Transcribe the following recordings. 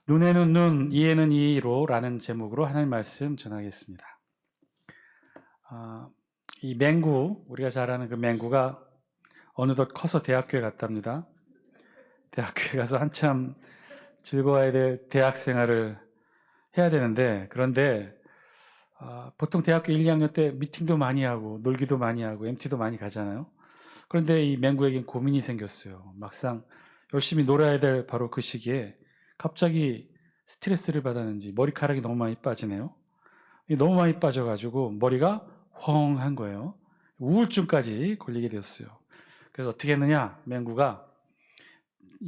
눈에는 눈, 이에는 이로 라는 제목으로 하나님 말씀 전하겠습니다. 이 맹구, 우리가 잘 아는 그 맹구가 어느덧 커서 대학교에 갔답니다. 대학교에 가서 한참 즐거워야 될 대학 생활을 해야 되는데, 그런데 보통 대학교 1, 2학년 때 미팅도 많이 하고 놀기도 많이 하고 MT도 많이 가잖아요. 그런데 이 맹구에겐 고민이 생겼어요. 막상 열심히 놀아야 될 바로 그 시기에 갑자기 스트레스를 받았는지 머리카락이 너무 많이 빠지네요. 너무 많이 빠져가지고 머리가 헝한 거예요. 우울증까지 걸리게 되었어요. 그래서 어떻게 했느냐, 맹구가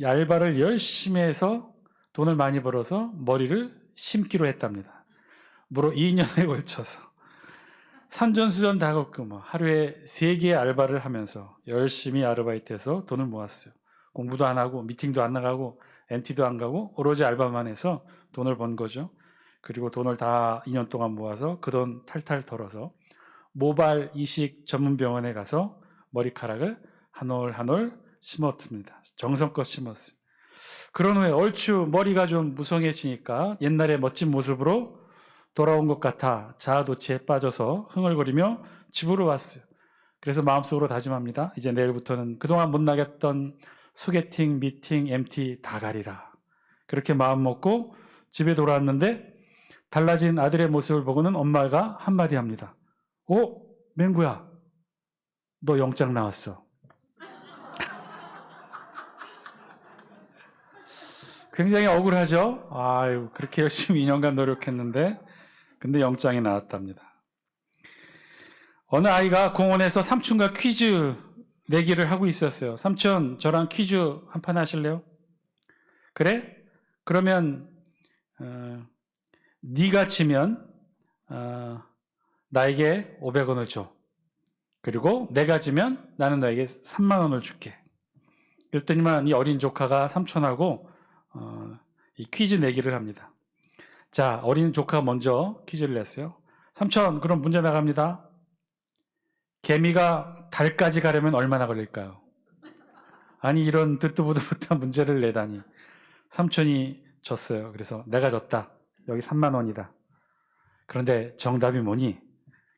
알바를 열심히 해서 돈을 많이 벌어서 머리를 심기로 했답니다. 무려 2년에 걸쳐서 산전수전 다 겪고 하루에 3개의 알바를 하면서 열심히 아르바이트해서 돈을 모았어요. 공부도 안 하고 미팅도 안 나가고 MT도 안 가고 오로지 알바만 해서 돈을 번 거죠. 그리고 돈을 다 2년 동안 모아서 그 돈 탈탈 털어서 모발 이식 전문 병원에 가서 머리카락을 한 올 한 올 심었습니다. 정성껏 심었어요. 그런 후에 얼추 머리가 좀 무성해지니까 옛날의 멋진 모습으로 돌아온 것 같아 자아도취에 빠져서 흥얼거리며 집으로 왔어요. 그래서 마음속으로 다짐합니다. 이제 내일부터는 그동안 못 나갔던 소개팅, 미팅, MT 다 가리라. 그렇게 마음 먹고 집에 돌아왔는데 달라진 아들의 모습을 보고는 엄마가 한마디 합니다. 오, 맹구야, 너 영장 나왔어. 굉장히 억울하죠? 아유, 그렇게 열심히 2년간 노력했는데 근데 영장이 나왔답니다. 어느 아이가 공원에서 삼촌과 퀴즈 내기를 하고 있었어요. 삼촌, 저랑 퀴즈 한 판 하실래요? 그래? 그러면 네가 지면 나에게 500원을 줘. 그리고 내가 지면 나는 너에게 3만 원을 줄게. 그랬더니만 이 어린 조카가 삼촌하고 이 퀴즈 내기를 합니다. 자, 어린 조카가 먼저 퀴즈를 냈어요. 삼촌, 그럼 문제 나갑니다. 개미가 달까지 가려면 얼마나 걸릴까요? 아니, 이런 듣도 보도 못한 문제를 내다니. 삼촌이 졌어요. 그래서 내가 졌다. 여기 3만 원이다. 그런데 정답이 뭐니?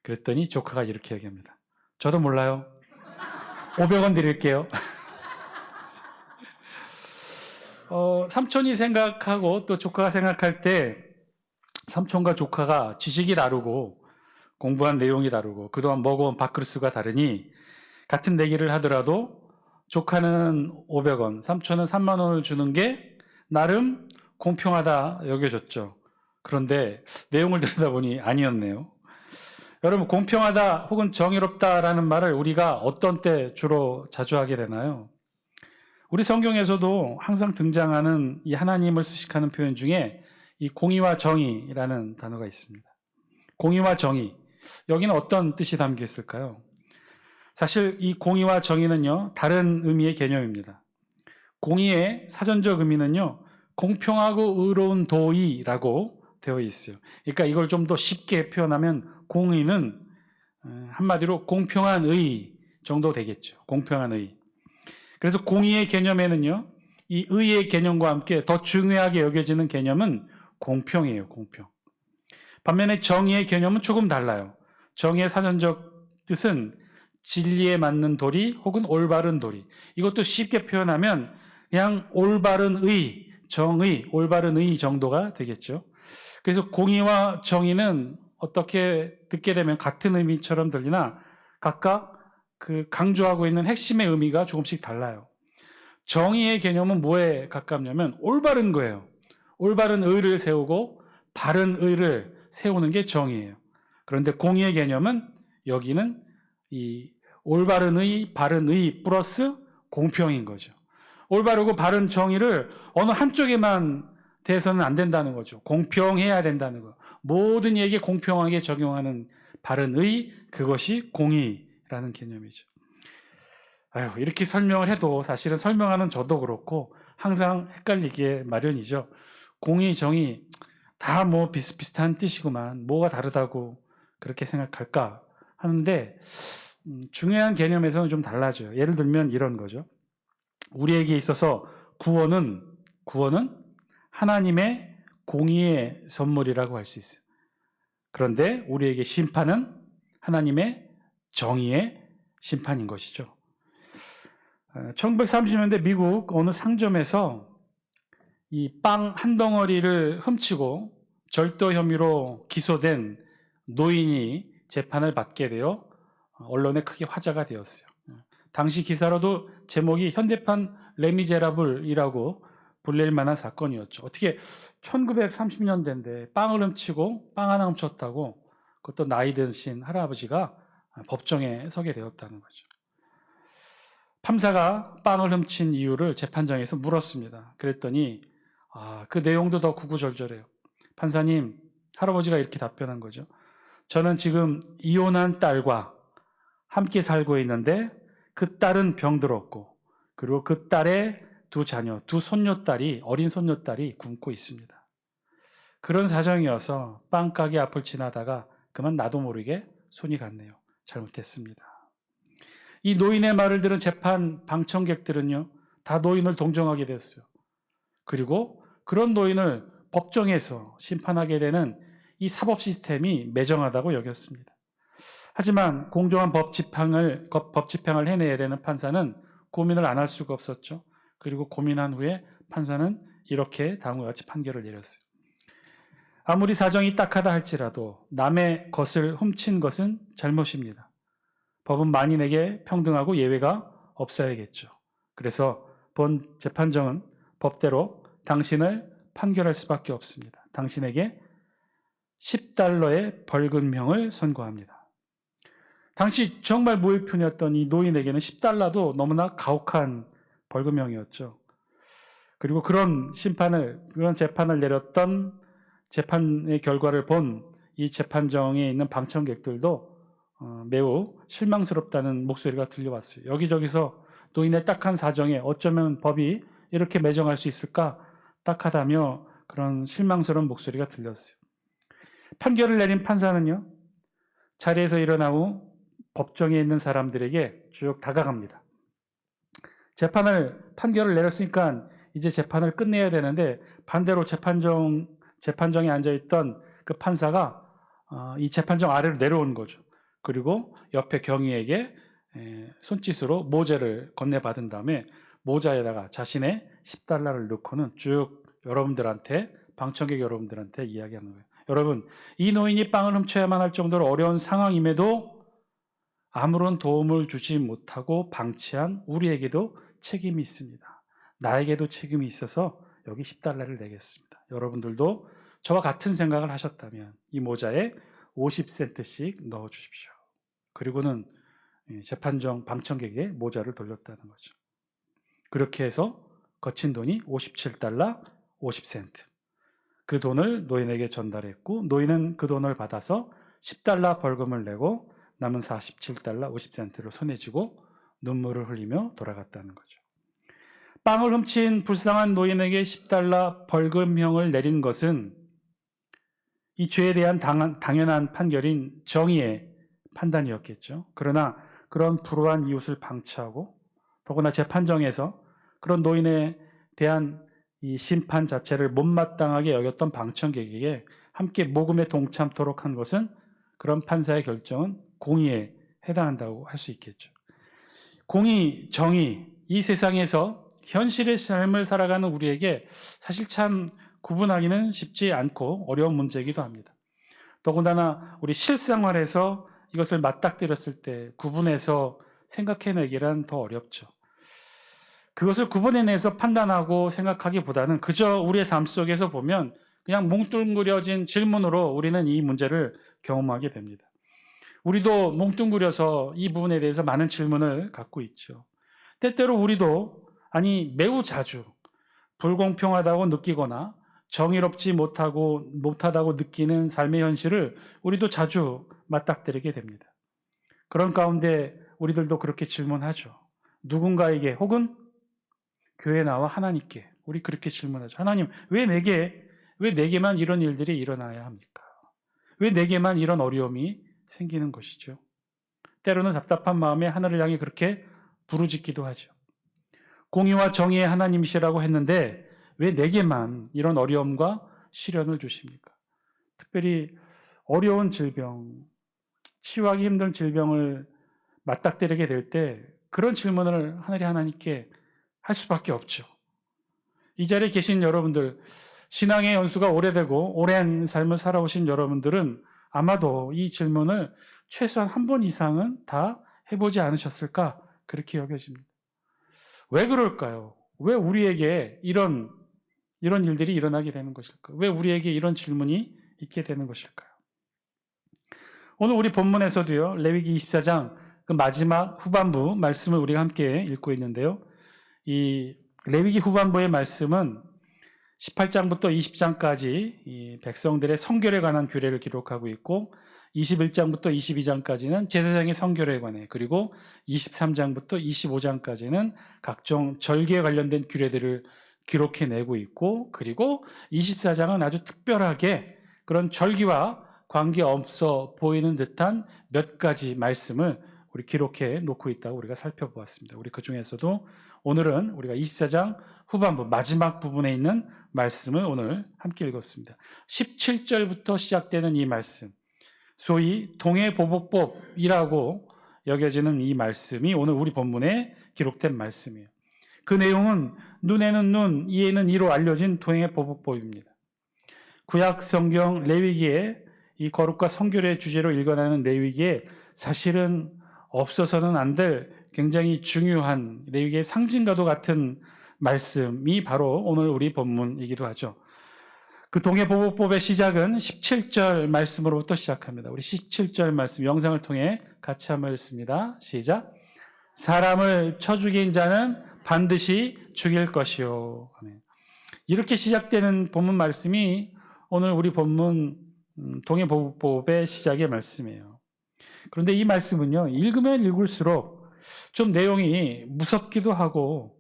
그랬더니 조카가 이렇게 얘기합니다. 저도 몰라요. 500원 드릴게요. 삼촌이 생각하고 또 조카가 생각할 때 삼촌과 조카가 지식이 다르고 공부한 내용이 다르고 그동안 먹어온 밥그릇수가 다르니 같은 내기를 하더라도 조카는 500원, 삼촌은 3만 원을 주는 게 나름 공평하다 여겨졌죠. 그런데 내용을 들여다보니 아니었네요. 여러분, 공평하다 혹은 정의롭다라는 말을 우리가 어떤 때 주로 자주 하게 되나요? 우리 성경에서도 항상 등장하는 이 하나님을 수식하는 표현 중에 이 공의와 정의라는 단어가 있습니다. 공의와 정의, 여기는 어떤 뜻이 담겨 있을까요? 사실 이 공의와 정의는요, 다른 의미의 개념입니다. 공의의 사전적 의미는요, 공평하고 의로운 도의라고 되어 있어요. 그러니까 이걸 좀 더 쉽게 표현하면 공의는 한마디로 공평한 의 정도 되겠죠. 공평한 의. 그래서 공의의 개념에는요, 이 의의 개념과 함께 더 중요하게 여겨지는 개념은 공평이에요, 공평. 반면에 정의의 개념은 조금 달라요. 정의의 사전적 뜻은 진리에 맞는 도리 혹은 올바른 도리. 이것도 쉽게 표현하면 그냥 올바른 의, 정의, 올바른 의 정도가 되겠죠. 그래서 공의와 정의는 어떻게 듣게 되면 같은 의미처럼 들리나 각각 그 강조하고 있는 핵심의 의미가 조금씩 달라요. 정의의 개념은 뭐에 가깝냐면 올바른 거예요. 올바른 의를 세우고 바른 의를 세우는 게 정의예요. 그런데 공의의 개념은 여기는 이 올바른 의, 바른 의 플러스 공평인 거죠. 올바르고 바른 정의를 어느 한쪽에만 대해서는 안 된다는 거죠. 공평해야 된다는 거. 모든 이에게 공평하게 적용하는 바른 의, 그것이 공의라는 개념이죠. 아유, 이렇게 설명을 해도 사실은 설명하는 저도 그렇고 항상 헷갈리기에 마련이죠. 공의, 정의 다 뭐 비슷비슷한 뜻이구만. 뭐가 다르다고 그렇게 생각할까 하는데 중요한 개념에서는 좀 달라져요. 예를 들면 이런 거죠. 우리에게 있어서 구원은 하나님의 공의의 선물이라고 할 수 있어요. 그런데 우리에게 심판은 하나님의 정의의 심판인 것이죠. 1930년대 미국 어느 상점에서 이 빵 한 덩어리를 훔치고 절도 혐의로 기소된 노인이 재판을 받게 되어 언론에 크게 화제가 되었어요. 당시 기사로도 제목이 현대판 레미제라블이라고 불릴 만한 사건이었죠. 어떻게 1930년대인데 빵을 훔치고 빵 하나 훔쳤다고 그것도 나이 드신 할아버지가 법정에 서게 되었다는 거죠. 판사가 빵을 훔친 이유를 재판장에서 물었습니다. 그랬더니 그 내용도 더 구구절절해요. 판사님, 할아버지가 이렇게 답변한 거죠. 저는 지금 이혼한 딸과 함께 살고 있는데 그 딸은 병들었고 그리고 그 딸의 두 자녀, 어린 손녀딸이 굶고 있습니다. 그런 사정이어서 빵가게 앞을 지나다가 그만 나도 모르게 손이 갔네요. 잘못했습니다. 이 노인의 말을 들은 재판 방청객들은요, 다 노인을 동정하게 됐어요. 그리고 그런 노인을 법정에서 심판하게 되는 이 사법 시스템이 매정하다고 여겼습니다. 하지만 공정한 법 집행을 해내야 되는 판사는 고민을 안 할 수가 없었죠. 그리고 고민한 후에 판사는 이렇게 다음과 같이 판결을 내렸어요. 아무리 사정이 딱하다 할지라도 남의 것을 훔친 것은 잘못입니다. 법은 만인에게 평등하고 예외가 없어야겠죠. 그래서 본 재판정은 법대로 당신을 판결할 수밖에 없습니다. 당신에게 $10의 벌금형을 선고합니다. 당시 정말 무일푼이었던 이 노인에게는 $10도 너무나 가혹한 벌금형이었죠. 그리고 그런 재판을 내렸던 재판의 결과를 본 이 재판정에 있는 방청객들도 매우 실망스럽다는 목소리가 들려왔어요. 여기저기서 노인의 딱한 사정에 어쩌면 법이 이렇게 매정할 수 있을까 딱하다며 그런 실망스러운 목소리가 들렸어요. 판결을 내린 판사는요, 자리에서 일어나 후 법정에 있는 사람들에게 쭉 다가갑니다. 판결을 내렸으니까 이제 재판을 끝내야 되는데 반대로 재판정에 앉아있던 그 판사가 이 재판정 아래로 내려오는 거죠. 그리고 옆에 경위에게 손짓으로 모자를 건네받은 다음에 모자에다가 자신의 $10를 넣고는 쭉 방청객 여러분들한테 이야기하는 거예요. 여러분, 이 노인이 빵을 훔쳐야만 할 정도로 어려운 상황임에도 아무런 도움을 주지 못하고 방치한 우리에게도 책임이 있습니다. 나에게도 책임이 있어서 여기 $10를 내겠습니다. 여러분들도 저와 같은 생각을 하셨다면 이 모자에 50센트씩 넣어주십시오. 그리고는 재판정 방청객에게 모자를 돌렸다는 거죠. 그렇게 해서 거친 돈이 $57 50센트. 그 돈을 노인에게 전달했고 노인은 그 돈을 받아서 $10 벌금을 내고 남은 $47 50센트를 손에 쥐고 눈물을 흘리며 돌아갔다는 거죠. 빵을 훔친 불쌍한 노인에게 $10 벌금형을 내린 것은 이 죄에 대한 당연한 판결인 정의의 판단이었겠죠. 그러나 그런 불우한 이웃을 방치하고 더구나 재판정에서 그런 노인에 대한 이 심판 자체를 못마땅하게 여겼던 방청객에게 함께 모금에 동참토록 한 것은 그런 판사의 결정은 공의에 해당한다고 할 수 있겠죠. 공의, 정의, 이 세상에서 현실의 삶을 살아가는 우리에게 사실 참 구분하기는 쉽지 않고 어려운 문제이기도 합니다. 더군다나 우리 실생활에서 이것을 맞닥뜨렸을 때 구분해서 생각해내기란 더 어렵죠. 그것을 구분해내서 판단하고 생각하기보다는 그저 우리의 삶 속에서 보면 그냥 뭉뚱그려진 질문으로 우리는 이 문제를 경험하게 됩니다. 우리도 뭉뚱그려서 이 부분에 대해서 많은 질문을 갖고 있죠. 때때로 우리도 매우 자주 불공평하다고 느끼거나 정의롭지 못하다고 느끼는 삶의 현실을 우리도 자주 맞닥뜨리게 됩니다. 그런 가운데 우리들도 그렇게 질문하죠. 누군가에게 혹은 교회에 나와 하나님께 우리 그렇게 질문하죠. 하나님, 왜 내게만 이런 일들이 일어나야 합니까? 왜 내게만 이런 어려움이 생기는 것이죠? 때로는 답답한 마음에 하늘을 향해 그렇게 부르짖기도 하죠. 공의와 정의의 하나님이시라고 했는데 왜 내게만 이런 어려움과 시련을 주십니까? 특별히 어려운 질병, 치유하기 힘든 질병을 맞닥뜨리게 될 때 그런 질문을 하나님께 할 수밖에 없죠. 이 자리에 계신 여러분들, 신앙의 연수가 오래되고 오랜 삶을 살아오신 여러분들은 아마도 이 질문을 최소한 한 번 이상은 다 해보지 않으셨을까 그렇게 여겨집니다. 왜 그럴까요? 왜 우리에게 이런 일들이 일어나게 되는 것일까? 왜 우리에게 이런 질문이 있게 되는 것일까요? 오늘 우리 본문에서도요, 레위기 24장 그 마지막 후반부 말씀을 우리가 함께 읽고 있는데요. 이 레위기 후반부의 말씀은 18장부터 20장까지 이 백성들의 성결에 관한 규례를 기록하고 있고 21장부터 22장까지는 제사장의 성결에 관해, 그리고 23장부터 25장까지는 각종 절기에 관련된 규례들을 기록해내고 있고, 그리고 24장은 아주 특별하게 그런 절기와 관계없어 보이는 듯한 몇 가지 말씀을 우리 기록해 놓고 있다고 우리가 살펴보았습니다. 우리 그 중에서도 오늘은 우리가 24장 후반부 마지막 부분에 있는 말씀을 오늘 함께 읽었습니다. 17절부터 시작되는 이 말씀, 소위 동해보복법이라고 여겨지는 이 말씀이 오늘 우리 본문에 기록된 말씀이에요. 그 내용은 눈에는 눈, 이에는 이로 알려진 동해보복법입니다. 구약 성경 레위기에 이 거룩과 성결의 주제로 읽어나는 레위기에 사실은 없어서는 안 될 굉장히 중요한 레위기의 상징과도 같은 말씀이 바로 오늘 우리 본문이기도 하죠. 그 동해보복법의 시작은 17절 말씀으로부터 시작합니다. 우리 17절 말씀 영상을 통해 같이 한번 읽습니다. 시작. 사람을 쳐 죽인 자는 반드시 죽일 것이요. 아멘. 이렇게 시작되는 본문 말씀이 오늘 우리 본문 동해보복법의 시작의 말씀이에요. 그런데 이 말씀은요, 읽으면 읽을수록 좀 내용이 무섭기도 하고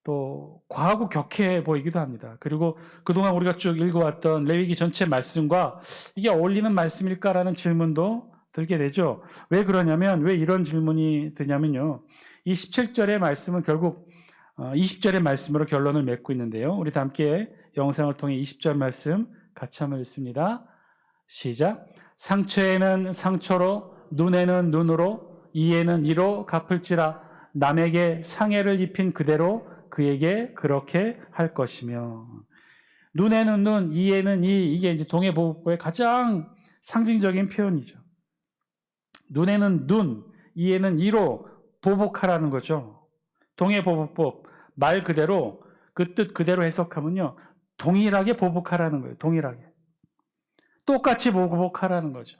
또 과하고 격해 보이기도 합니다. 그리고 그동안 우리가 쭉 읽어왔던 레위기 전체 말씀과 이게 어울리는 말씀일까라는 질문도 들게 되죠. 왜 그러냐면, 왜 이런 질문이 드냐면요, 이 17절의 말씀은 결국 20절의 말씀으로 결론을 맺고 있는데요. 우리 다 함께 영상을 통해 20절 말씀 같이 한번 읽습니다. 시작. 상처에는 상처로, 눈에는 눈으로, 이에는 이로 갚을지라. 남에게 상해를 입힌 그대로 그에게 그렇게 할 것이며. 눈에는 눈, 이에는 이, 이게 이제 동해보복법의 가장 상징적인 표현이죠. 눈에는 눈, 이에는 이로 보복하라는 거죠. 동해보복법 말 그대로 그 뜻 그대로 해석하면요, 동일하게 보복하라는 거예요. 동일하게 똑같이 보복하라는 거죠.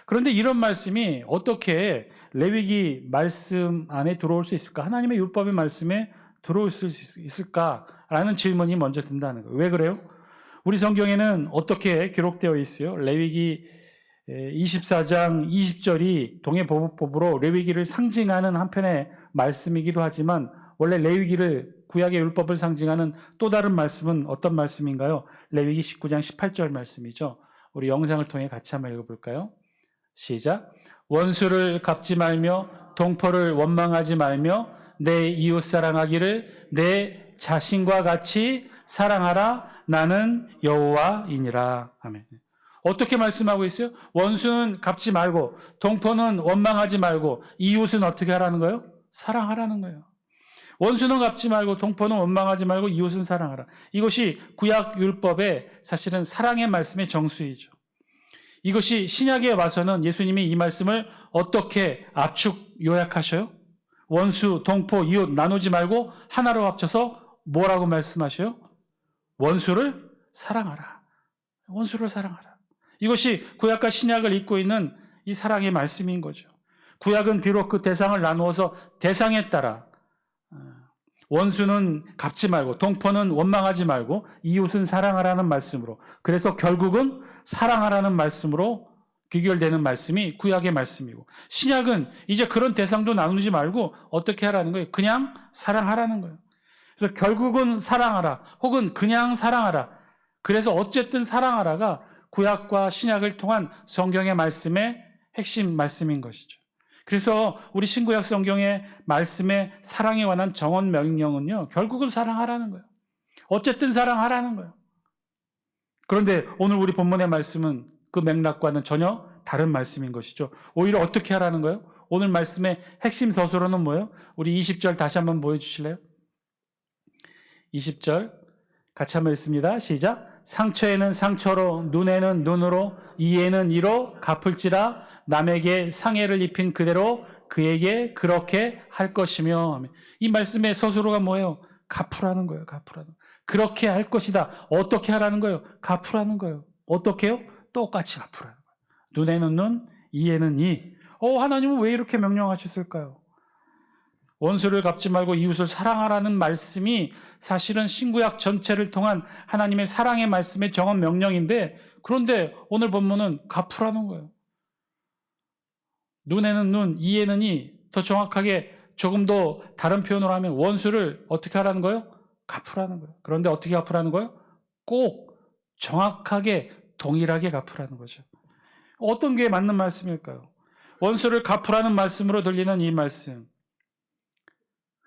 그런데 이런 말씀이 어떻게 레위기 말씀 안에 들어올 수 있을까? 하나님의 율법의 말씀에 들어올 수 있을까라는 질문이 먼저 든다는 거예요. 왜 그래요? 우리 성경에는 어떻게 기록되어 있어요? 레위기 24장 20절이 동해보복법으로 레위기를 상징하는 한편의 말씀이기도 하지만, 원래 레위기를, 구약의 율법을 상징하는 또 다른 말씀은 어떤 말씀인가요? 레위기 19장 18절 말씀이죠. 우리 영상을 통해 같이 한번 읽어볼까요? 시작. 원수를 갚지 말며 동포를 원망하지 말며 내 이웃 사랑하기를 내 자신과 같이 사랑하라. 나는 여호와이니라. 아멘. 어떻게 말씀하고 있어요? 원수는 갚지 말고, 동포는 원망하지 말고, 이웃은 어떻게 하라는 거예요? 사랑하라는 거예요. 원수는 갚지 말고, 동포는 원망하지 말고, 이웃은 사랑하라. 이것이 구약 율법의 사실은 사랑의 말씀의 정수이죠. 이것이 신약에 와서는 예수님이 이 말씀을 어떻게 압축 요약하셔요? 원수, 동포, 이웃 나누지 말고 하나로 합쳐서 뭐라고 말씀하셔요? 원수를 사랑하라. 원수를 사랑하라. 이것이 구약과 신약을 잇고 있는 이 사랑의 말씀인 거죠. 구약은 비록 그 대상을 나누어서 대상에 따라 원수는 갚지 말고, 동포는 원망하지 말고, 이웃은 사랑하라는 말씀으로, 그래서 결국은 사랑하라는 말씀으로 귀결되는 말씀이 구약의 말씀이고, 신약은 이제 그런 대상도 나누지 말고 어떻게 하라는 거예요? 그냥 사랑하라는 거예요. 그래서 결국은 사랑하라, 혹은 그냥 사랑하라. 그래서 어쨌든 사랑하라가 구약과 신약을 통한 성경의 말씀의 핵심 말씀인 것이죠. 그래서 우리 신구약 성경의 말씀의 사랑에 관한 정원 명령은요, 결국은 사랑하라는 거예요. 어쨌든 사랑하라는 거예요. 그런데 오늘 우리 본문의 말씀은 그 맥락과는 전혀 다른 말씀인 것이죠. 오히려 어떻게 하라는 거예요? 오늘 말씀의 핵심 서술어는 뭐예요? 우리 20절 다시 한번 보여주실래요? 20절 같이 한번 읽습니다. 시작. 상처에는 상처로, 눈에는 눈으로, 이에는 이로 갚을지라. 남에게 상해를 입힌 그대로 그에게 그렇게 할 것이며. 이 말씀의 서술어가 뭐예요? 갚으라는 거예요. 갚으라는 거예요. 그렇게 할 것이다. 어떻게 하라는 거예요? 갚으라는 거예요. 어떻게 해요? 똑같이 갚으라는 거예요. 눈에는 눈, 이에는 이. 하나님은 왜 이렇게 명령하셨을까요? 원수를 갚지 말고 이웃을 사랑하라는 말씀이 사실은 신구약 전체를 통한 하나님의 사랑의 말씀의 정한 명령인데, 그런데 오늘 본문은 갚으라는 거예요. 눈에는 눈, 이에는 이. 더 정확하게 조금 더 다른 표현으로 하면 원수를 어떻게 하라는 거예요? 갚으라는 거예요. 그런데 어떻게 갚으라는 거예요? 꼭 정확하게 동일하게 갚으라는 거죠. 어떤 게 맞는 말씀일까요? 원수를 갚으라는 말씀으로 들리는 이 말씀,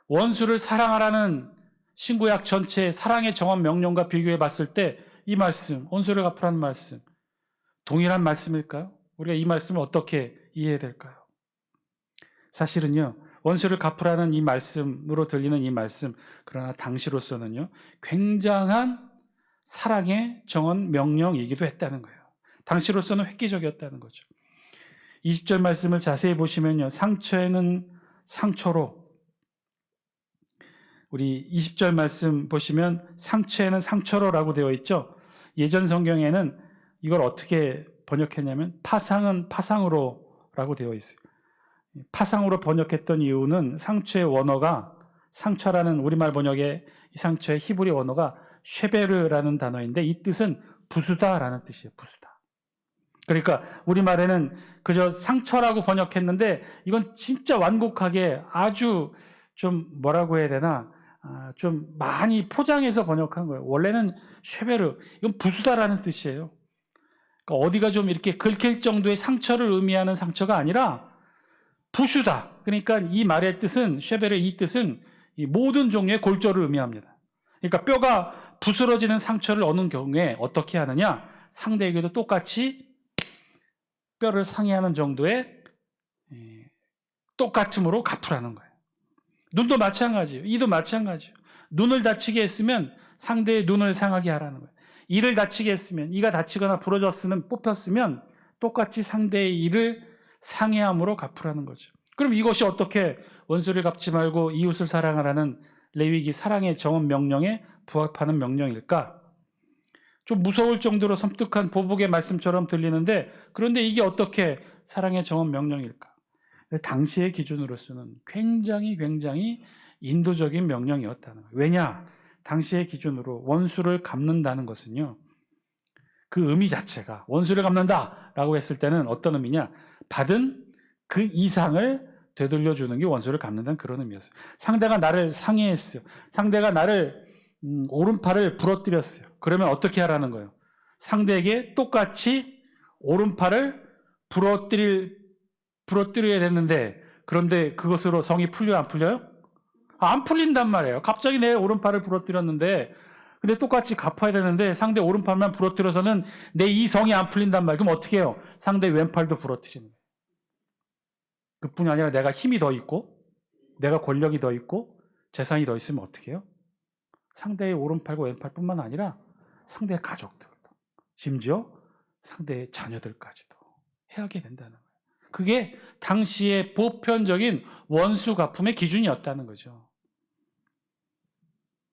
원수를 사랑하라는 신구약 전체의 사랑의 정한 명령과 비교해 봤을 때 이 말씀, 원수를 갚으라는 말씀, 동일한 말씀일까요? 우리가 이 말씀을 어떻게 이해해야 될까요? 사실은요, 원수를 갚으라는 이 말씀으로 들리는 이 말씀, 그러나 당시로서는요, 굉장한 사랑의 정한 명령이기도 했다는 거예요. 당시로서는 획기적이었다는 거죠. 20절 말씀을 자세히 보시면요, 상처에는 상처로, 우리 20절 말씀 보시면 상처에는 상처로라고 되어 있죠. 예전 성경에는 이걸 어떻게 번역했냐면 파상은 파상으로라고 되어 있어요. 파상으로 번역했던 이유는 상처의 원어가, 상처라는 우리말 번역의 이 상처의 히브리 원어가 쉐베르라는 단어인데 이 뜻은 부수다라는 뜻이에요. 부수다. 그러니까 우리말에는 그저 상처라고 번역했는데 이건 진짜 완곡하게 아주 좀 뭐라고 해야 되나, 좀 많이 포장해서 번역한 거예요. 원래는 쉐베르, 이건 부수다라는 뜻이에요. 그러니까 어디가 좀 이렇게 긁힐 정도의 상처를 의미하는 상처가 아니라 부수다. 그러니까 이 말의 뜻은, 쉐베르의 이 뜻은 이 모든 종류의 골절을 의미합니다. 그러니까 뼈가 부스러지는 상처를 얻는 경우에 어떻게 하느냐? 상대에게도 똑같이 뼈를 상해하는 정도의 똑같음으로 갚으라는 거예요. 눈도 마찬가지예요. 이도 마찬가지예요. 눈을 다치게 했으면 상대의 눈을 상하게 하라는 거예요. 이를 다치게 했으면, 이가 다치거나 부러졌으면, 뽑혔으면 똑같이 상대의 이를 상해함으로 갚으라는 거죠. 그럼 이것이 어떻게 원수를 갚지 말고 이웃을 사랑하라는 레위기 사랑의 정한 명령에 부합하는 명령일까? 좀 무서울 정도로 섬뜩한 보복의 말씀처럼 들리는데, 그런데 이게 어떻게 사랑의 정한 명령일까? 당시의 기준으로서는 굉장히 인도적인 명령이었다는 거예요. 왜냐? 당시의 기준으로 원수를 갚는다는 것은요, 그 의미 자체가 원수를 갚는다라고 했을 때는 어떤 의미냐? 받은 그 이상을 되돌려주는 게 원수를 갚는다는 그런 의미였어요. 상대가 나를 상해했어요. 상대가 나를 오른팔을 부러뜨렸어요. 그러면 어떻게 하라는 거예요? 상대에게 똑같이 오른팔을 부러뜨려야 되는데, 그런데 그것으로 성이 풀려요, 안 풀려요? 안 풀린단 말이에요. 갑자기 내 오른팔을 부러뜨렸는데, 근데 똑같이 갚아야 되는데 상대 오른팔만 부러뜨려서는 내 이 성이 안 풀린단 말이에요. 그럼 어떻게 해요? 상대 왼팔도 부러뜨리는 거예요. 그뿐이 아니라 내가 힘이 더 있고, 내가 권력이 더 있고, 재산이 더 있으면 어떻게 해요? 상대의 오른팔과 왼팔뿐만 아니라 상대의 가족들도, 심지어 상대의 자녀들까지도 해하게 된다는 거예요. 그게 당시의 보편적인 원수 갚음의 기준이었다는 거죠.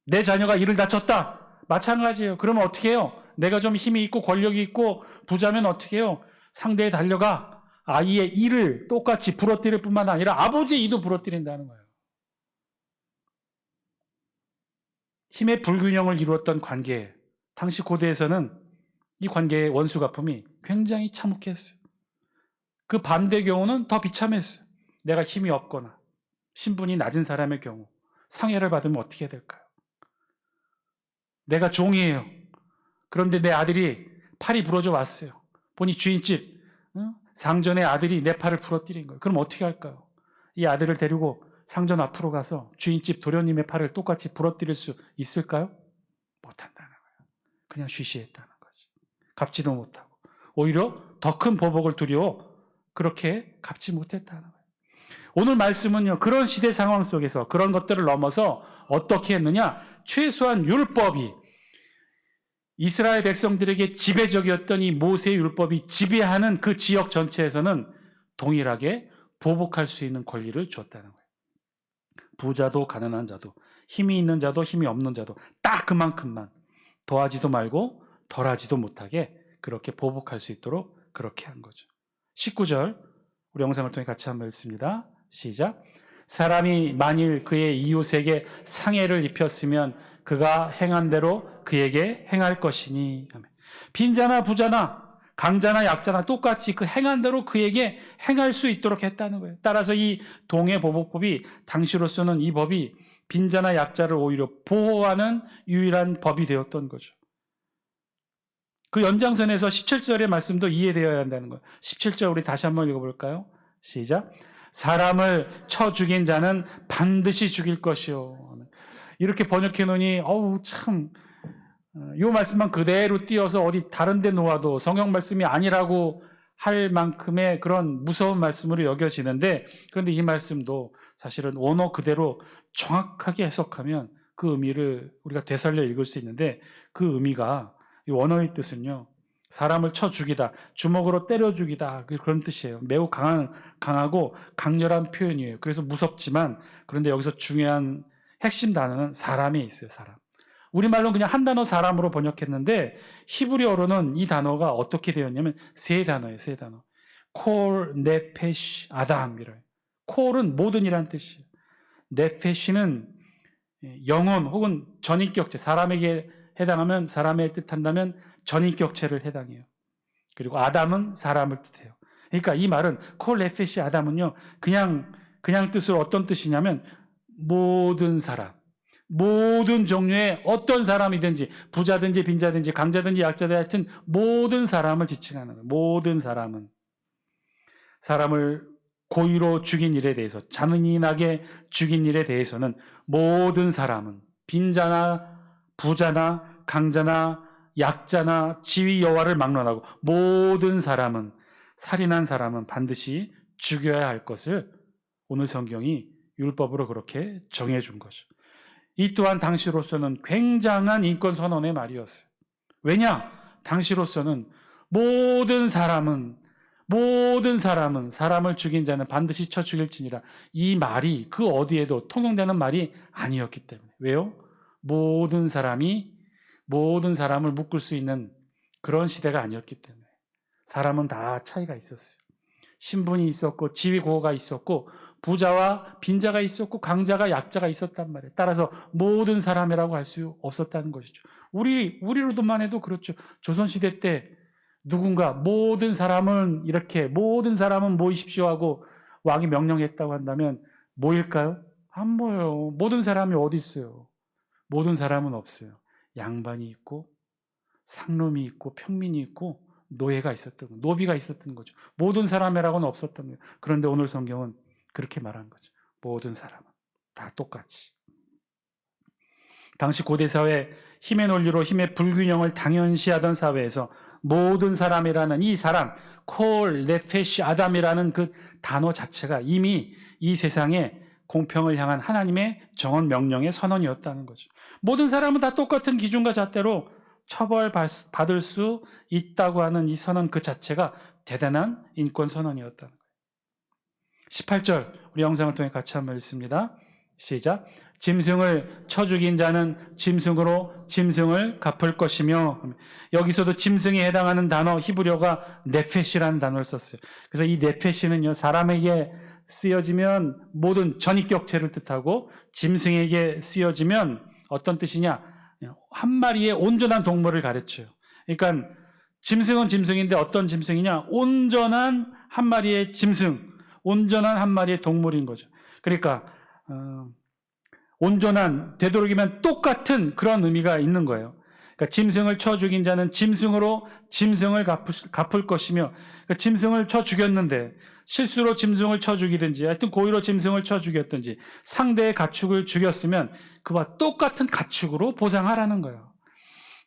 내 자녀가 이를 다쳤다. 마찬가지예요. 그러면 어떻게 해요? 내가 좀 힘이 있고 권력이 있고 부자면 어떻게 해요? 상대에 달려가 아이의 이를 똑같이 부러뜨릴 뿐만 아니라 아버지의 이도 부러뜨린다는 거예요. 힘의 불균형을 이루었던 관계, 당시 고대에서는 이 관계의 원수 갚음이 굉장히 참혹했어요. 그 반대 경우는 더 비참했어요. 내가 힘이 없거나 신분이 낮은 사람의 경우 상해를 받으면 어떻게 될까요? 내가 종이에요. 그런데 내 아들이 팔이 부러져 왔어요. 보니 주인집 상전의 아들이 내 팔을 부러뜨린 거예요. 그럼 어떻게 할까요? 이 아들을 데리고 상전 앞으로 가서 주인집 도련님의 팔을 똑같이 부러뜨릴 수 있을까요? 못한다는 거예요. 그냥 쉬쉬했다는 거지. 갚지도 못하고 오히려 더 큰 보복을 두려워 그렇게 갚지 못했다는 거예요. 오늘 말씀은요, 그런 시대 상황 속에서 그런 것들을 넘어서 어떻게 했느냐? 최소한 율법이 이스라엘 백성들에게 지배적이었던 이 모세의 율법이 지배하는 그 지역 전체에서는 동일하게 보복할 수 있는 권리를 주었다는 거예요. 부자도 가난한 자도 힘이 있는 자도 힘이 없는 자도 딱 그만큼만 더하지도 말고 덜하지도 못하게 그렇게 보복할 수 있도록 그렇게 한 거죠. 19절 우리 영상을 통해 같이 한번 읽습니다. 시작. 사람이 만일 그의 이웃에게 상해를 입혔으면 그가 행한 대로 그에게 행할 것이니. 빈자나 부자나 강자나 약자나 똑같이 그 행한 대로 그에게 행할 수 있도록 했다는 거예요. 따라서 이 동해보복법이 당시로서는 이 법이 빈자나 약자를 오히려 보호하는 유일한 법이 되었던 거죠. 그 연장선에서 17절의 말씀도 이해되어야 한다는 거예요. 17절 우리 다시 한번 읽어볼까요? 시작. 사람을 쳐 죽인 자는 반드시 죽일 것이요. 이렇게 번역해 놓으니 참 이 말씀만 그대로 띄어서 어디 다른 데 놓아도 성경 말씀이 아니라고 할 만큼의 그런 무서운 말씀으로 여겨지는데, 그런데 이 말씀도 사실은 원어 그대로 정확하게 해석하면 그 의미를 우리가 되살려 읽을 수 있는데, 그 의미가 이 원어의 뜻은요, 사람을 쳐 죽이다, 주먹으로 때려 죽이다, 그런 뜻이에요. 매우 강하고 강렬한 표현이에요. 그래서 무섭지만, 그런데 여기서 중요한 핵심 단어는 사람에 있어요. 사람. 우리말로는 그냥 한 단어 사람으로 번역했는데 히브리어로는 이 단어가 어떻게 되었냐면 세 단어예요. 세 단어. 콜, 네페시, 아담이래요. 콜은 모든이라는 뜻이에요. 네페시는 영혼 혹은 전인격체, 사람에게 해당하면, 사람의 뜻한다면 전인격체를 해당해요. 그리고 아담은 사람을 뜻해요. 그러니까 이 말은 콜, 네페시, 아담은요, 그냥 뜻으로 어떤 뜻이냐면 모든 사람, 모든 종류의 어떤 사람이든지, 부자든지 빈자든지 강자든지 약자든지 하여튼 모든 사람을 지칭하는 거예요. 모든 사람은 사람을 고의로 죽인 일에 대해서, 잔인하게 죽인 일에 대해서는 모든 사람은 빈자나 부자나 강자나 약자나 지위 여하를 막론하고 모든 사람은, 살인한 사람은 반드시 죽여야 할 것을 오늘 성경이 율법으로 그렇게 정해준 거죠. 이 또한 당시로서는 굉장한 인권 선언의 말이었어요. 왜냐? 당시로서는 모든 사람은 사람을 죽인 자는 반드시 쳐 죽일지니라, 이 말이 그 어디에도 통용되는 말이 아니었기 때문에. 왜요? 모든 사람을 묶을 수 있는 그런 시대가 아니었기 때문에. 사람은 다 차이가 있었어요. 신분이 있었고 지위 고하가 있었고 부자와 빈자가 있었고 강자가 약자가 있었단 말이에요. 따라서 모든 사람이라고 할 수 없었다는 것이죠. 우리로만 해도 그렇죠. 조선시대 때 누군가 모든 사람은 모이십시오 하고 왕이 명령했다고 한다면 모일까요? 안 모여요. 모든 사람이 어디 있어요? 모든 사람은 없어요. 양반이 있고 상놈이 있고 평민이 있고 노예가 있었던 거죠. 노비가 있었던 거죠. 모든 사람이라고는 없었던 거예요. 그런데 오늘 성경은 그렇게 말한 거죠. 모든 사람은 다 똑같이. 당시 고대 사회, 힘의 논리로 힘의 불균형을 당연시하던 사회에서 모든 사람이라는 이 사람, 콜, 네페시, 아담이라는 그 단어 자체가 이미 이 세상에 공평을 향한 하나님의 정언 명령의 선언이었다는 거죠. 모든 사람은 다 똑같은 기준과 잣대로 처벌받을 수 있다고 하는 이 선언 그 자체가 대단한 인권 선언이었다는 거예요. 18절 우리 영상을 통해 같이 한번 읽습니다. 시작. 짐승을 쳐 죽인 자는 짐승으로 짐승을 갚을 것이며, 여기서도 짐승에 해당하는 단어 히브리어가 네페시라는 단어를 썼어요. 그래서 이 네페시는요, 사람에게 쓰여지면 모든 전입격체를 뜻하고, 짐승에게 쓰여지면 어떤 뜻이냐, 한 마리의 온전한 동물을 가르쳐요. 그러니까 짐승은 짐승인데 어떤 짐승이냐, 온전한 한 마리의 짐승, 온전한 한 마리의 동물인 거죠. 그러니까 온전한, 되도록이면 똑같은 그런 의미가 있는 거예요. 그러니까 짐승을 쳐 죽인 자는 짐승으로 짐승을 갚을 것이며, 그러니까 짐승을 쳐 죽였는데 실수로 짐승을 쳐 죽이든지 하여튼 고의로 짐승을 쳐 죽였든지 상대의 가축을 죽였으면 그와 똑같은 가축으로 보상하라는 거예요.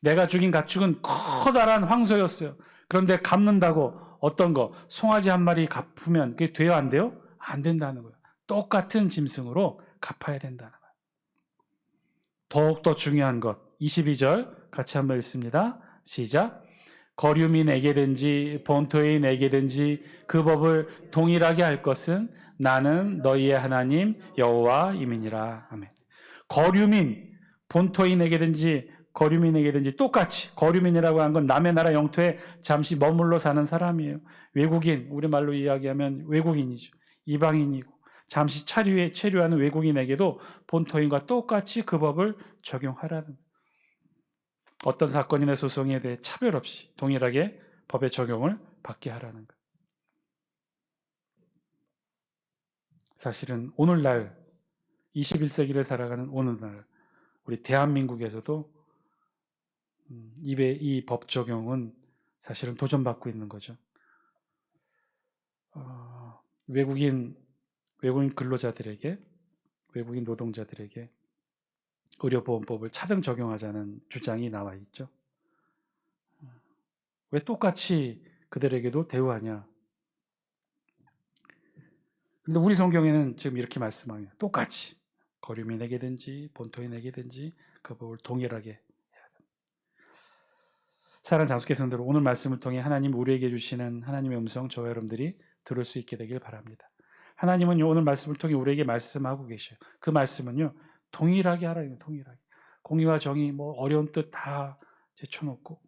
내가 죽인 가축은 커다란 황소였어요. 그런데 갚는다고 어떤 거 송아지 한 마리 갚으면 그게 돼요, 안 돼요? 안 된다는 거예요. 똑같은 짐승으로 갚아야 된다는 거예요. 더욱더 중요한 것 22절 같이 한번 읽습니다. 시작. 거류미 내게든지 본토에 내게든지 그 법을 동일하게 할 것은 나는 너희의 하나님 여호와임이니라. 아멘. 거류민 본토인에게든지 거류민에게든지 똑같이, 거류민이라고 하는 건 남의 나라 영토에 잠시 머물러 사는 사람이에요. 외국인, 우리말로 이야기하면 외국인이죠. 이방인이고 잠시 체류하는 외국인에게도 본토인과 똑같이 그 법을 적용하라는 거예요. 어떤 사건이나 소송에 대해 차별 없이 동일하게 법의 적용을 받게 하라는 거예요. 사실은 오늘날 21세기를 살아가는 오늘날 우리 대한민국에서도 이 법 적용은 사실은 도전받고 있는 거죠. 외국인 근로자들에게, 외국인 노동자들에게 의료보험법을 차등 적용하자는 주장이 나와 있죠. 왜 똑같이 그들에게도 대우하냐? 근데 우리 성경에는 지금 이렇게 말씀합니다. 똑같이 거류민에게든지 본토인에게든지 그 법을 동일하게 해야 됩니다. 사랑하는 장수께 성도들, 오늘 말씀을 통해 하나님 우리에게 주시는 하나님의 음성 저와 여러분들이 들을 수 있게 되길 바랍니다. 하나님은 오늘 말씀을 통해 우리에게 말씀하고 계셔요. 그 말씀은요, 동일하게 하라는, 동일하게. 공의와 정의, 어려운 뜻 다 제쳐놓고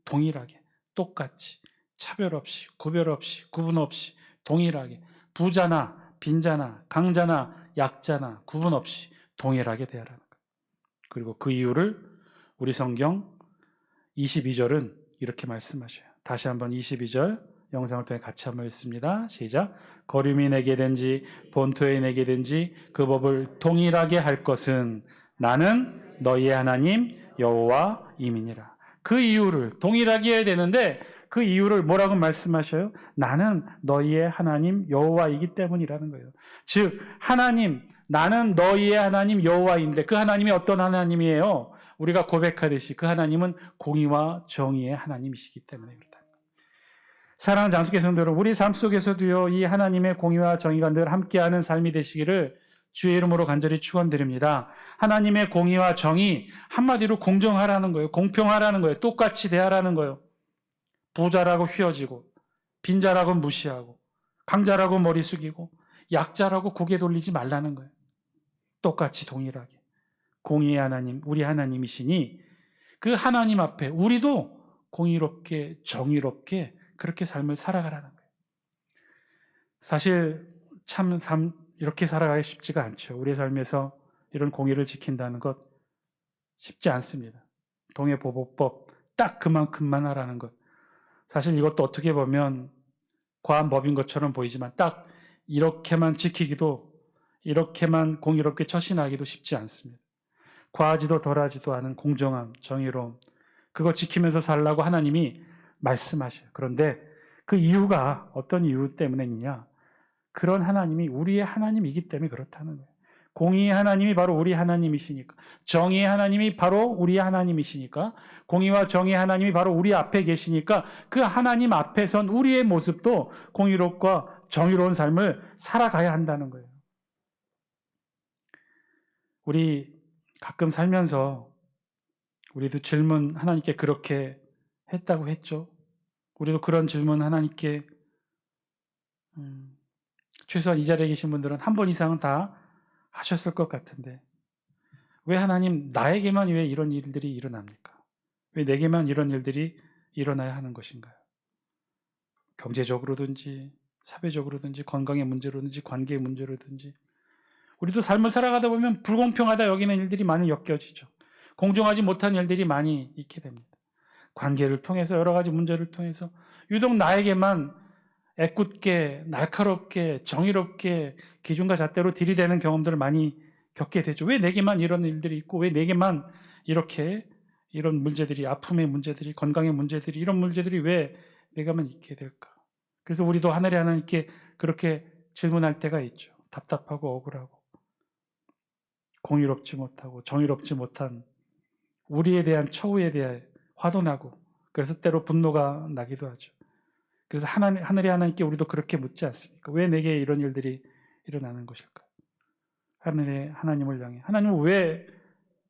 동일하게, 똑같이, 차별 없이, 구별 없이, 구분 없이, 동일하게, 부자나 빈자나 강자나 약자나 구분 없이 동일하게 대하라는 거예요. 그리고 그 이유를 우리 성경 22절은 이렇게 말씀하셔요. 다시 한번 22절 영상을 통해 같이 한번 읽습니다. 시작. 거류민에게든지 본토인에게든지 그 법을 동일하게 할 것은 나는 너희의 하나님 여호와임이니라. 그 이유를 동일하게 해야 되는데 그 이유를 뭐라고 말씀하셔요? 나는 너희의 하나님 여호와이기 때문이라는 거예요. 즉 하나님, 나는 너희의 하나님 여호와인데 그 하나님이 어떤 하나님이에요? 우리가 고백하듯이 그 하나님은 공의와 정의의 하나님이시기 때문에 그렇다. 사랑하는 장수께 성도 여러분, 우리 삶 속에서도요, 이 하나님의 공의와 정의가 늘 함께하는 삶이 되시기를 주의 이름으로 간절히 축원드립니다. 하나님의 공의와 정의, 한마디로 공정하라는 거예요. 공평하라는 거예요. 똑같이 대하라는 거예요. 부자라고 휘어지고, 빈자라고 무시하고, 강자라고 머리 숙이고, 약자라고 고개 돌리지 말라는 거예요. 똑같이 동일하게. 공의의 하나님, 우리 하나님이시니 그 하나님 앞에 우리도 공의롭게, 정의롭게 그렇게 삶을 살아가라는 거예요. 사실 참 이렇게 살아가기 쉽지가 않죠. 우리의 삶에서 이런 공의를 지킨다는 것 쉽지 않습니다. 동해보복법 딱 그만큼만 하라는 것. 사실 이것도 어떻게 보면 과한 법인 것처럼 보이지만 딱 이렇게만 지키기도, 이렇게만 공의롭게 처신하기도 쉽지 않습니다. 과하지도 덜하지도 않은 공정함, 정의로움, 그거 지키면서 살라고 하나님이 말씀하셔요. 그런데 그 이유가 어떤 이유 때문이냐? 그런 하나님이 우리의 하나님이기 때문에 그렇다는 거예요. 공의의 하나님이 바로 우리 하나님이시니까, 정의의 하나님이 바로 우리 하나님이시니까, 공의와 정의의 하나님이 바로 우리 앞에 계시니까 그 하나님 앞에 선 우리의 모습도 공의롭고 정의로운 삶을 살아가야 한다는 거예요. 우리 가끔 살면서 우리도 질문 하나님께 그렇게 했다고 했죠. 우리도 그런 질문 하나님께 최소한 이 자리에 계신 분들은 한 번 이상은 다 하셨을 것 같은데, 왜 하나님 나에게만 왜 이런 일들이 일어납니까? 왜 내게만 이런 일들이 일어나야 하는 것인가요? 경제적으로든지 사회적으로든지 건강의 문제로든지 관계의 문제로든지 우리도 삶을 살아가다 보면 불공평하다 여기는 일들이 많이 엮여지죠. 공정하지 못한 일들이 많이 있게 됩니다. 관계를 통해서 여러 가지 문제를 통해서 유독 나에게만 애꿎게 날카롭게 정의롭게 기준과 잣대로 들이대는 경험들을 많이 겪게 되죠. 왜 내게만 이런 일들이 있고 왜 내게만 이렇게 이런 문제들이, 아픔의 문제들이, 건강의 문제들이, 이런 문제들이 왜 내가만 있게 될까? 그래서 우리도 하늘의 하나님께 그렇게 질문할 때가 있죠. 답답하고 억울하고 공의롭지 못하고 정의롭지 못한 우리에 대한 처우에 대해 화도 나고 그래서 때로 분노가 나기도 하죠. 그래서 하늘의 하나님께 우리도 그렇게 묻지 않습니까? 왜 내게 이런 일들이 일어나는 것일까? 하늘의 하나님을 향해 하나님은 왜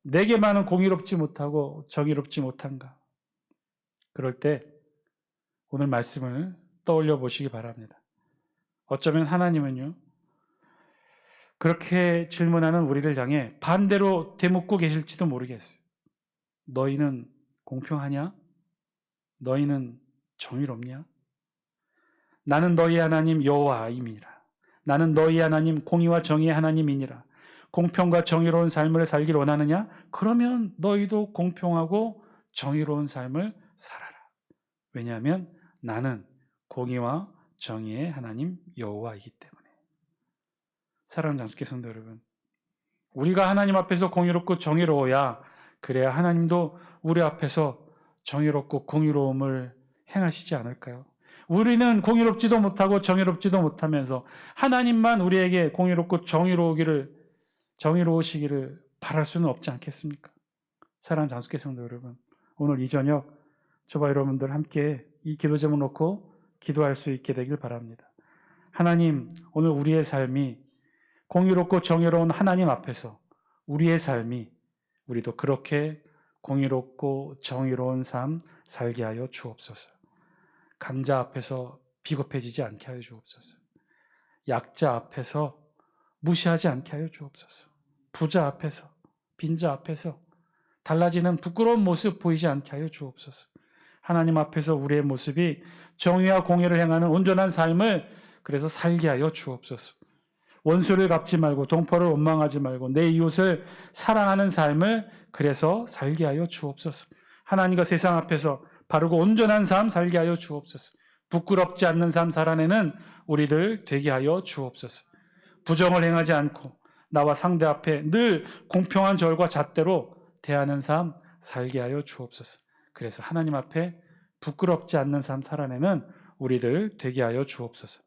내게만은 공의롭지 못하고 정의롭지 못한가? 그럴 때 오늘 말씀을 떠올려 보시기 바랍니다. 어쩌면 하나님은요, 그렇게 질문하는 우리를 향해 반대로 되묻고 계실지도 모르겠어요. 너희는 공평하냐? 너희는 정의롭냐? 나는 너희 하나님 여호와임이라. 나는 너희 하나님 공의와 정의의 하나님이니라. 공평과 정의로운 삶을 살길 원하느냐? 그러면 너희도 공평하고 정의로운 삶을 살아라. 왜냐하면 나는 공의와 정의의 하나님 여호와이기 때문에. 사랑하는 장수께 성도 여러분, 우리가 하나님 앞에서 공의롭고 정의로워야 그래야 하나님도 우리 앞에서 정의롭고 공의로움을 행하시지 않을까요? 우리는 공의롭지도 못하고 정의롭지도 못하면서 하나님만 우리에게 공의롭고 정의로우시기를 바랄 수는 없지 않겠습니까? 사랑하는 장수께 성도 여러분, 오늘 이 저녁 저와 여러분들 함께 이 기도 제목 놓고 기도할 수 있게 되길 바랍니다. 하나님, 오늘 우리의 삶이 공의롭고 정의로운 하나님 앞에서 우리의 삶이 우리도 그렇게 공의롭고 정의로운 삶 살게 하여 주옵소서. 강자 앞에서 비겁해지지 않게 하여 주옵소서. 약자 앞에서 무시하지 않게 하여 주옵소서. 부자 앞에서, 빈자 앞에서 달라지는 부끄러운 모습 보이지 않게 하여 주옵소서. 하나님 앞에서 우리의 모습이 정의와 공의를 행하는 온전한 삶을 그래서 살게 하여 주옵소서. 원수를 갚지 말고 동포를 원망하지 말고 내 이웃을 사랑하는 삶을 그래서 살게 하여 주옵소서. 하나님과 세상 앞에서 바르고 온전한 삶 살게 하여 주옵소서. 부끄럽지 않는 삶 살아내는 우리들 되게 하여 주옵소서. 부정을 행하지 않고 나와 상대 앞에 늘 공평한 절과 잣대로 대하는 삶 살게 하여 주옵소서. 그래서 하나님 앞에 부끄럽지 않는 삶 살아내는 우리들 되게 하여 주옵소서.